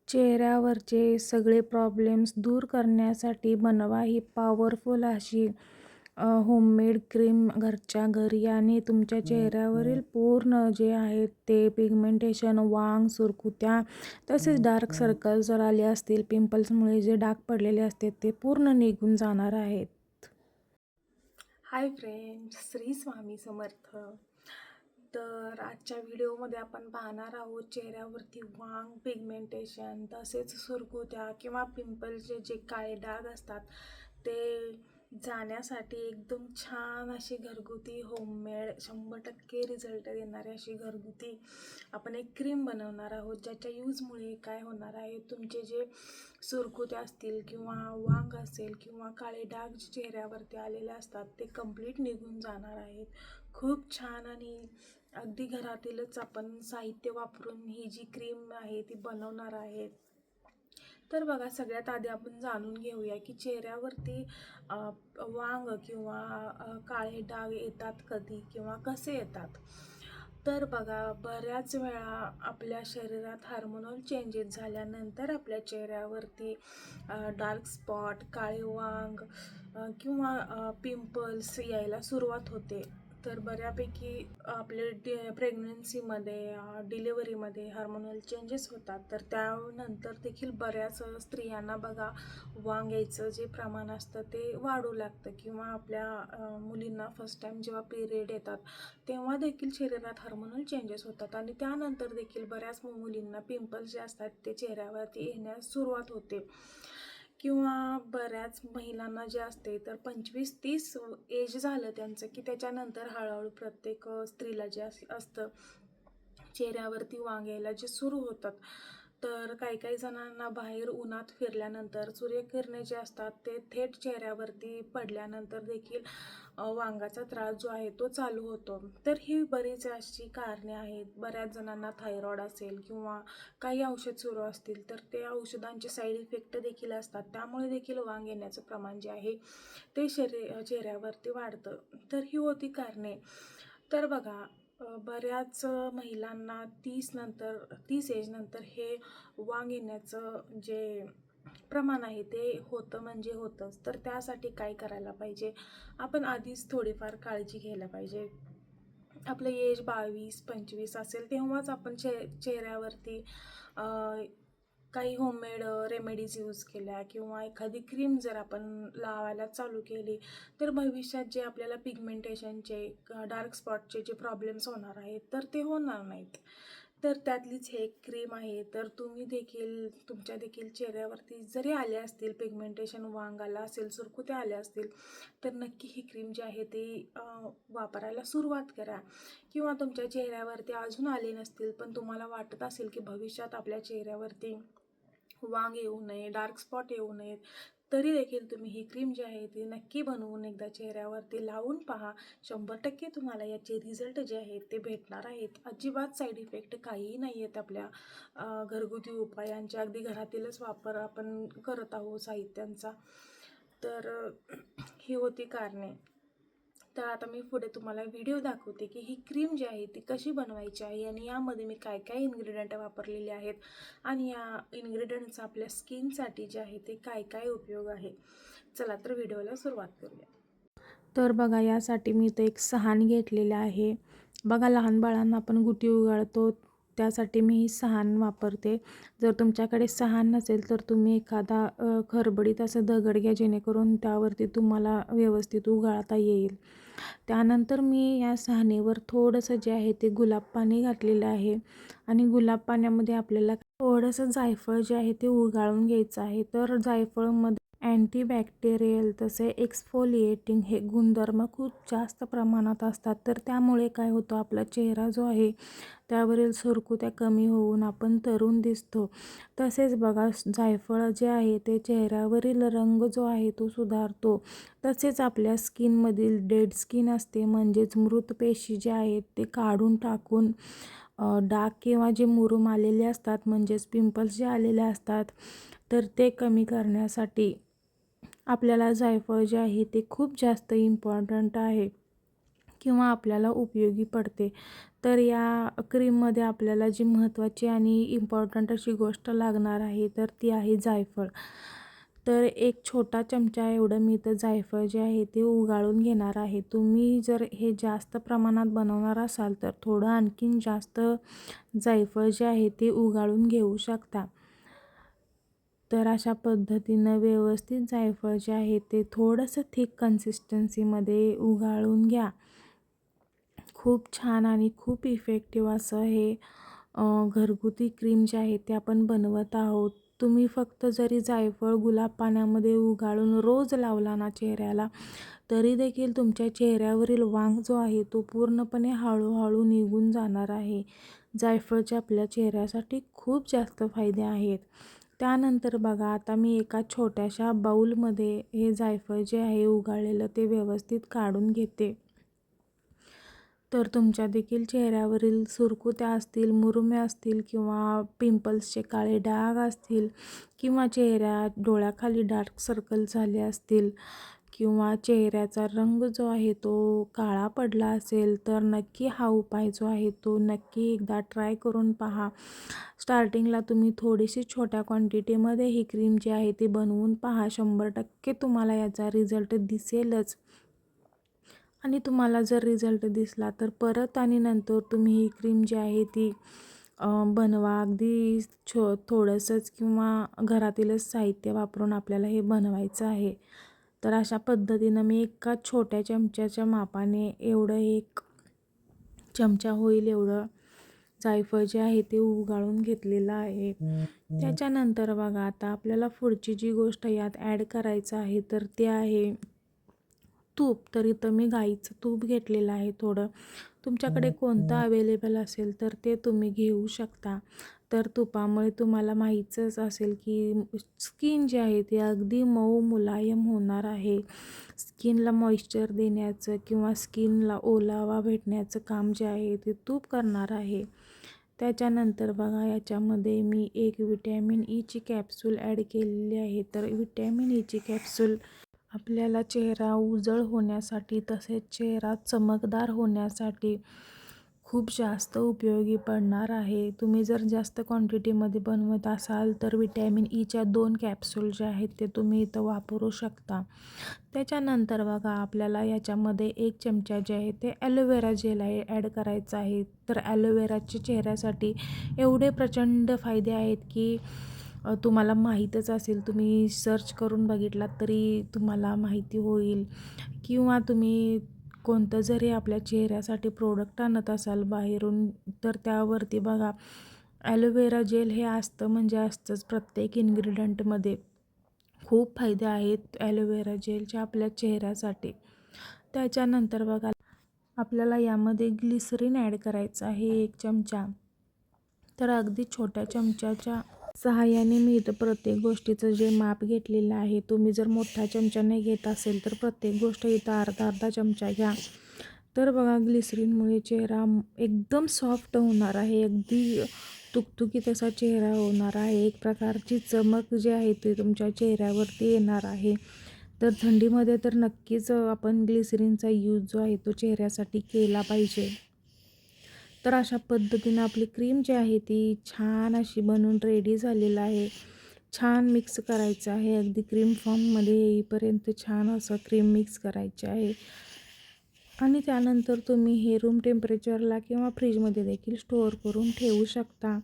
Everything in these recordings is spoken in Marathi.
चेहऱ्यावरचे सगळे प्रॉब्लेम्स दूर करण्यासाठी बनवा ही पॉवरफुल अशी होममेड क्रीम घरच्या घरी आणि तुमच्या चेहऱ्यावरील पूर्ण जे आहेत ते पिगमेंटेशन, वांग, सुरकुत्या तसेच डार्क सर्कल जर आले असतील, पिंपल्समुळे जे डाग पडलेले असतात ते पूर्ण निघून जाणार आहेत. Hi friends, Shri Swami Samarth. तर आजच्या व्हिडिओमध्ये आपण पाहणार आहोत चेहऱ्यावरती वांग, पिगमेंटेशन तसेच सुरकुत्या किंवा पिंपलचे जे काळे डाग असतात ते जाण्यासाठी एकदम छान अशी घरगुती होममेड 100% रिझल्ट देणारी अशी घरगुती आपण एक क्रीम बनवणार आहोत, ज्याच्या यूजमुळे काय होणार आहे, तुमचे जे सुरकुत्या असतील किंवा वांग असेल किंवा काळे डाग चेहऱ्यावरती आलेले असतात ते कंप्लीट निघून जाणार आहेत. खूप छान आणि अगदी घरातीलच आपण साहित्य वापरून ही जी क्रीम आहे ती बनवणार आहे. तर बघा, सगळ्यात आधी आपण जाणून घेऊया की चेहऱ्यावरती वांग किंवा काळे डाग येतात कधी किंवा कसे येतात. तर बघा, बऱ्याच वेळा आपल्या शरीरात हार्मोनल चेंजेस झाल्यानंतर आपल्या चेहऱ्यावरती डार्क स्पॉट, काळे वांग किंवा पिंपल्स यायला सुरुवात होते. तर बऱ्यापैकी आपले प्रेग्नन्सीमध्ये, डिलिव्हरीमध्ये हार्मोनल चेंजेस होतात. तर त्यानंतर देखील बऱ्याच स्त्रियांना बघा वांग यायचं जे प्रमाण असतं ते वाढू लागतं किंवा आपल्या मुलींना फर्स्ट टाईम जेव्हा पिरियड येतात तेव्हा देखील शरीरात हार्मोनल चेंजेस होतात आणि त्यानंतर देखील बऱ्याच मुलींना पिंपल्स जे असतात ते चेहऱ्यावरती येण्यास सुरुवात होते. किंवा बऱ्याच महिलांना जे असते तर 25-30 एज झालं त्यांचं की त्याच्यानंतर हळूहळू प्रत्येक स्त्रीला जे असतं चेहऱ्यावरती वांग यायला जे सुरू होतात. तर काही जणांना बाहेर उन्हात फिरल्यानंतर सूर्यकिरणे जे असतात ते थेट चेहऱ्यावरती पडल्यानंतर देखील वांगाचा त्रास जो आहे तो चालू होतो. तर ही बरीच अशी कारणे आहेत. बऱ्याच जणांना थायरॉइड असेल किंवा काही औषध सुरू असतील तर ते औषधांचे साईड इफेक्ट देखील असतात, त्यामुळे देखील वांग येण्याचं प्रमाण जे आहे ते चेहऱ्यावरती वाढतं. तर ही होती कारणे. तर बघा, बऱ्याच महिलांना 30 एज नंतर हे वांग येण्याचं जे प्रमाण आहे ते होतं म्हणजे होतंच. तर त्यासाठी काय करायला पाहिजे, आपण आधीच थोडीफार काळजी घ्यायला पाहिजे. आपलं एज 22-25 असेल तेव्हाच आपण चेहऱ्यावरती काही होममेड रेमेडीज यूज केल्या किंवा एखादी क्रीम जर आपण लावायला चालू केली तर भविष्यात जे आपल्याला पिगमेंटेशनचे, डार्क स्पॉटचे जे प्रॉब्लेम्स होणार आहेत तर ते होणार नाहीत. तर त्यातलीच हे एक क्रीम आहे. तर तुम्ही देखील तुमच्या देखील चेहऱ्यावरती जरी आले असतील पिगमेंटेशन, वांग आला असेल, सुरकुत्या आल्या असतील तर नक्की ही क्रीम जी आहे ती वापरायला सुरुवात करा. किंवा तुमच्या चेहऱ्यावरती अजून आले नसतील पण तुम्हाला वाटत असेल की भविष्यात आपल्या चेहऱ्यावरती वांग येऊ नये, डार्क स्पॉट येऊ नयेत, तरी देखील तुम्ही ही क्रीम जी आहे ती नक्की बनवून एकदा चेहऱ्यावरती लावून पहा. 100% तुम्हाला याचे रिझल्ट जे आहेत ते भेटणार आहेत. अजिबात साईड इफेक्ट काहीही नाही आहेत आपल्या घरगुती उपायांच्या. अगदी घरातीलच वापर आपण करत आहोत साहित्यांचा. तर ही होती कारणे. तर आता मी पुढे तुम्हाला व्हिडिओ दाखवते की ही क्रीम जी आहे ती कशी बनवायची आहे आणि यामध्ये मी काय काय इन्ग्रेडियंट वापरलेले आहेत आणि या इन्ग्रेडियंटचा आपल्या स्किनसाठी जे आहे ते काय काय उपयोग आहे. चला तर व्हिडिओला सुरुवात करूया. तर बघा, यासाठी मी इथं एक सहान घेतलेलं आहे. बघा, लहान बाळांना आपण गुटी उगाळतो त्यासाठी मी ही सहान वापरते. जर तुमच्याकडे सहान नसेल तर तुम्ही एखादा खरबडीत असं दगड घ्या, जेणेकरून त्यावरती तुम्हाला व्यवस्थित उगाळता येईल. त्यानंतर मी या सहानेवर थोडंसं जे आहे ते गुलाब पाणी घातलेलं आहे आणि गुलाब पाण्यामध्ये आपल्याला थोडंसं जायफळ जे आहे ते उगाळून घ्यायचं आहे. तर जायफळमध्ये अँटीबॅक्टेरियल तसे एक्सफोलिएटिंग हे गुणधर्म खूप जास्त प्रमाणात असतात. तर त्यामुळे काय होतं, आपला चेहरा जो आहे त्यावरील सुरकुत्या कमी होऊन आपण तरुण दिसतो. तसेच बघा, जायफळ जे आहे ते चेहऱ्यावरील रंग जो आहे तो सुधारतो. तसेच आपल्या स्किनमधील डेड स्किन असते म्हणजेच मृत पेशी जे आहेत ते काढून टाकून डाग किंवा जे मुरूम आलेले असतात म्हणजेच पिंपल्स जे आलेले असतात तर ते कमी करण्यासाठी आपल्याला जायफळ जे आहे ते खूप जास्त इम्पॉर्टंट आहे. किंवा आपल्याला उपयोगी पडते. तर या क्रीममध्ये आपल्याला जी महत्त्वाची आणि इम्पॉर्टंट अशी गोष्ट लागणार आहे तर ती आहे जायफळ. तर एक छोटा चमचा एवढं मी तर जायफळ जे आहे ते उगाळून घेणार आहे. तुम्ही जर हे जास्त प्रमाणात बनवणार असाल तर थोडं आणखीन जास्त जायफळ जे आहे ते उगाळून घेऊ शकता. तर अशा पद्धतीनं व्यवस्थित जायफळ जे आहे ते थोडंसं थिक कन्सिस्टन्सीमध्ये उगाळून घ्या. खूप छान आणि खूप इफेक्टिव्ह असं हे घरगुती क्रीम जे आहे ते आपण बनवत आहोत. तुम्ही फक्त जरी जायफळ गुलाब पाण्यामध्ये उगाळून रोज लावला ना चेहऱ्याला, तरी देखील तुमच्या चेहऱ्यावरील वांग जो आहे तो पूर्णपणे हळूहळू निघून जाणार आहे. जायफळचे आपल्या चेहऱ्यासाठी खूप जास्त फायदे आहेत. त्यानंतर बघा, आता मी एका छोट्याशा बाऊलमध्ये हे जायफळ जे आहे उगाळलेलं ते व्यवस्थित काढून घेते. तर तुमच्या देखील चेहऱ्यावरील सुरकुत्या असतील, मुरुमे असतील किंवा पिंपल्सचे काळे डाग असतील किंवा डोळ्याखाली डार्क सर्कल झाले असतील किंवा चेहऱ्याचा रंग जो आहे तो काळा पडला असेल, तर नक्की हा उपाय जो आहे तो नक्की एकदा ट्राय करून पहा. स्टार्टिंगला तुम्ही थोडीशी छोट्या क्वांटिटीमध्ये ही क्रीम जी आहे ती बनवून पहा. 100% तुम्हाला याचा रिझल्ट दिसेलच. आणि तुम्हाला जर रिझल्ट दिसला तर परत आणि नंतर तुम्ही ही क्रीम जी आहे ती बनवा. अगदी थोडंसंच किंवा घरातीलच साहित्य वापरून आपल्याला हे बनवायचं आहे. तर अशा पद्धतीनं मी एका छोट्या चमच्याच्या मापाने एवढं एक चमचा होईल एवढं जायफळ जे आहे ते उगाळून घेतलेलं आहे. त्याच्यानंतर बघा, आता आपल्याला पुढची जी गोष्ट यात ॲड करायचं आहे तर ते आहे तूप. तर इथं मी गाईचं तूप घेतलेलं आहे थोडं. तुमच्याकडे कोणतं अवेलेबल असेल तर ते तुम्ही घेऊ शकता. तर तुपामुळे तुम्हाला माहीतच असेल की स्किन जी आहे ती अगदी मऊ मुलायम होणार आहे. स्किनला मॉइश्चर देण्याचं किंवा स्किनला ओलावा भेटण्याचं काम जे आहे ते तूप करणार आहे. त्याच्यानंतर बघा, याच्यामध्ये मी एक विटॅमिन ईची कॅप्सूल ॲड केलेली आहे. तर विटॅमिन ईची कॅप्सूल आपल्याला चेहरा उजळ होण्यासाठी तसेच चेहरा चमकदार होण्यासाठी खूप जास्त उपयोगी पडणार आहे. तुम्ही जर जास्त क्वांटिटीमध्ये बनवत असाल तर विटॅमिन ईच्या 2 कॅप्सूल जे आहेत ते तुम्ही इथं वापरू शकता. त्याच्यानंतर बघा, आपल्याला याच्यामध्ये 1 चमचा जे आहे ते ॲलोवेरा जेल आहे ॲड करायचं आहे. तर ॲलोवेराचे चेहऱ्यासाठी एवढे प्रचंड फायदे आहेत की तुम्हाला माहीतच असेल. तुम्ही सर्च करून बघितलात तरी तुम्हाला माहिती होईल. किंवा तुम्ही कोणतं जरी आपल्या चेहऱ्यासाठी प्रोडक्ट आणत असाल बाहेरून तर त्यावरती बघा, ॲलोवेरा जेल हे असतं म्हणजे असतंच प्रत्येक इन्ग्रीडियंटमध्ये. खूप फायदे आहेत ॲलोवेरा जेलचे आपल्या चेहऱ्यासाठी. त्याच्यानंतर बघा, आपल्याला यामध्ये ग्लिसरीन ॲड करायचं आहे 1 चमचा. तर अगदी छोट्या चमच्याच्या सहाय्याने मी इथं प्रत्येक गोष्टीचं जे माप घेतलेलं आहे, तुम्ही जर मोठा चमच्याने घेत असेल तर प्रत्येक गोष्ट इथं अर्धा चमचा घ्या. तर बघा, ग्लिसरीनमुळे चेहरा एकदम सॉफ्ट होणार आहे. अगदी तुकतुकीत असा चेहरा होणार आहे. एक प्रकारची चमक जी आहे ती तुमच्या चेहऱ्यावरती येणार आहे. तर थंडीमध्ये तर नक्कीच आपण ग्लिसरीनचा यूज जो आहे तो चेहऱ्यासाठी केला पाहिजे. तर अशा पद्धतीनं आपली क्रीम जी आहे ती छान अशी बनवून रेडी झालेलं आहे. छान मिक्स करायचं आहे. अगदी क्रीम फॉर्ममध्ये येईपर्यंत छान असं क्रीम मिक्स करायची आहे. आणि त्यानंतर तुम्ही हे रूम टेम्परेचरला किंवा फ्रीजमध्ये देखील स्टोअर करून ठेवू शकता.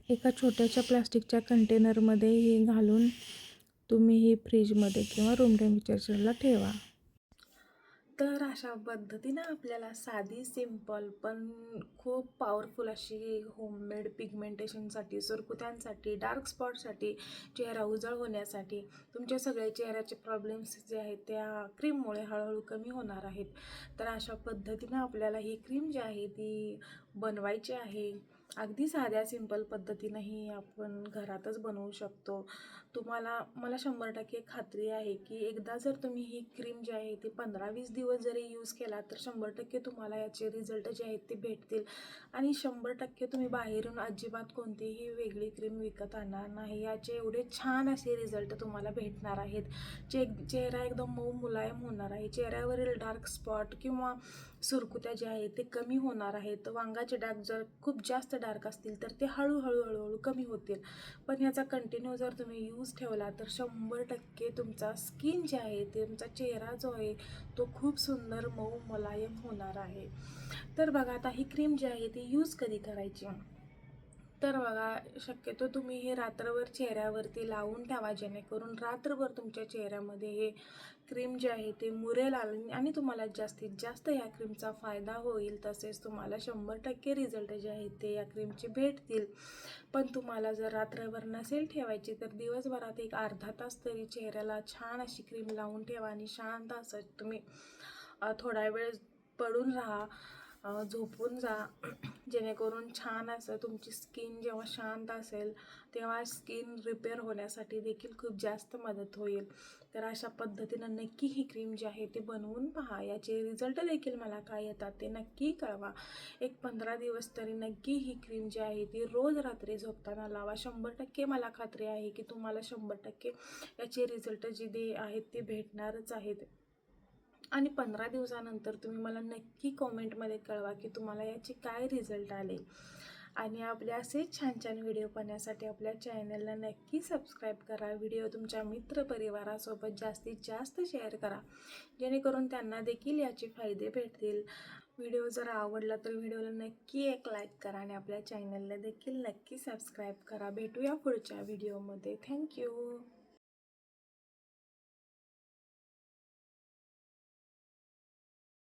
एका छोट्याशा प्लास्टिकच्या कंटेनरमध्ये हे घालून तुम्ही हे फ्रीजमध्ये किंवा रूम टेम्परेचरला ठेवा. तर अशा पद्धतीनं आपल्याला साधी, सिंपल पण खूप पॉवरफुल अशी होममेड पिगमेंटेशनसाठी, सुरकुत्यांसाठी, डार्क स्पॉटसाठी, चेहरा उजळ होण्यासाठी, तुमच्या सगळ्या चेहऱ्याचे प्रॉब्लेम्स जे आहेत त्या क्रीममुळे हळूहळू कमी होणार आहेत. तर अशा पद्धतीनं आपल्याला ही क्रीम जी आहे ती बनवायची आहे. अगदी साध्या सिंपल पद्धतीनंही आपण घरातच बनवू शकतो. मला 100% खात्री आहे की एकदा जर तुम्ही ही क्रीम जी आहे ती 15-20 दिवस जरी यूज केला तर 100% तुम्हाला याचे रिझल्ट जे आहेत ते भेटतील. आणि 100% तुम्ही बाहेरून अजिबात कोणतीही वेगळी क्रीम विकत आणणार नाही. याचे एवढे छान असे रिझल्ट तुम्हाला भेटणार आहेत. चेहरा एकदम मऊ मुलायम होणार आहे. चेहऱ्यावरील डार्क स्पॉट किंवा सुरकुत्या ज्या आहेत ते कमी होणार आहेत. वांगाचे डाग जर खूप जास्त डार्क असतील तर ते हळूहळू कमी होतील. पण ह्याचा कंटिन्यू जर तुम्ही यूज ठेवला तर 100% तुमचा स्किन जे आहे ते तुमचा चेहरा जो आहे तो खूप सुंदर मऊ मुलायम होणार आहे. तर बघा आता ही क्रीम जी आहे ती यूज कधी करायची. तर बघा शक्यतो तुम्ही हे रात्रभर चेहऱ्यावरती लावून ठेवा जेणेकरून रात्रभर तुमच्या चेहऱ्यामध्ये हे क्रीम जे आहे ते मुरेल आणि तुम्हाला जास्तीत जास्त या क्रीमचा फायदा होईल. तसेच तुम्हाला 100% रिझल्ट जे आहेत ते या क्रीमचे भेटतील. पण तुम्हाला जर रात्रभर नसेल ठेवायची तर दिवसभरात एक अर्धा तास तरी चेहऱ्याला छान अशी क्रीम लावून ठेवा आणि शांत असं तुम्ही थोडा वेळ पडून राहा, झोपून जा जेणेकरून छान असं तुमची स्किन जेव्हा शांत असेल तेव्हा स्किन रिपेअर होण्यासाठी देखील खूप जास्त मदत होईल. तर अशा पद्धतीनं नक्की ही क्रीम जी आहे ती बनवून पहा. याचे रिझल्ट देखील मला काय येतात ते नक्की कळवा. एक 15 दिवस तरी नक्की ही क्रीम जी आहे ती रोज रात्री झोपताना लावा. 100% मला खात्री आहे की तुम्हाला 100% याचे रिझल्ट जे आहेत ते भेटणारच आहेत. आणि 15 दिवसानंतर तुम्ही मला नक्की कॉमेंटमध्ये कळवा की तुम्हाला याचे काय रिझल्ट आले. आणि आपले असेच छान छान व्हिडिओ पाहण्यासाठी आपल्या चॅनलला नक्की सबस्क्राईब करा. व्हिडिओ तुमच्या मित्रपरिवारासोबत जास्तीत जास्त शेअर करा जेणेकरून त्यांना देखील याचे फायदे भेटतील. व्हिडिओ जर आवडला तर व्हिडिओला नक्की एक लाईक करा आणि आपल्या चॅनलला देखील नक्की सबस्क्राईब करा. भेटूया पुढच्या व्हिडिओमध्ये. थँक्यू.